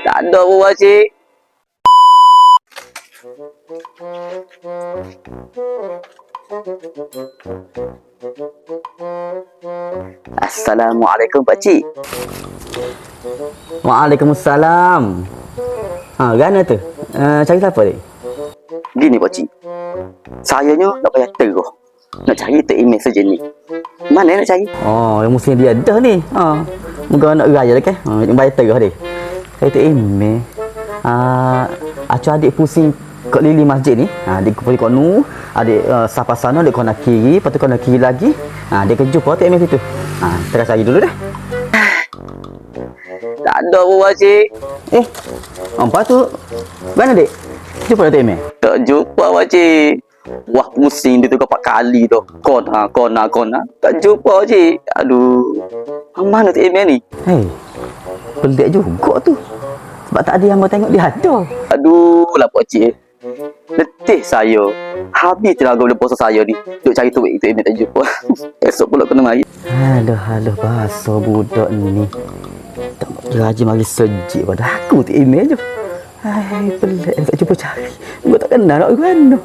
Tak ada pun pakcik. Assalamualaikum pakcik. Waalaikumsalam. Gana tu? Cari siapa ni? Gini pakcik. Sayanya nak payah terus. Nak cari tek email saja ni. Mana nak cari? Yang mesti dia dah ni. Muka nak raya dah kan? Yang bayar terah dia. Saya tu email. Acu adik pusing kat lili masjid ni. Adik pergi kat nu. Adik sapa sana, adik kau nak kiri. Lepas tu kau nak kiri lagi. Dia akan jumpa tek email situ. Terus cari dulu dah. Tak ada pun pakcik. Lepas tu, mana dek? Jumpa tek email? Tak jumpa pakcik. Wah pusing dia tu 4 kali tu. Kona. Tak jumpa pakcik. Aduh. Mana tek email ni? Pelik juga tu. Sebab tak ada yang mau tengok dia ada. Aduh lah pakcik. Letih saya. Habis tenaga boleh puasa saya ni. Duk cari tu email tak jumpa. Esok pula kena mari. Halo bahasa budak ni. Tak rajin mari sejik pada aku tu email je. Pelik tak cuba cari. Gua tak kenal nak ke mana.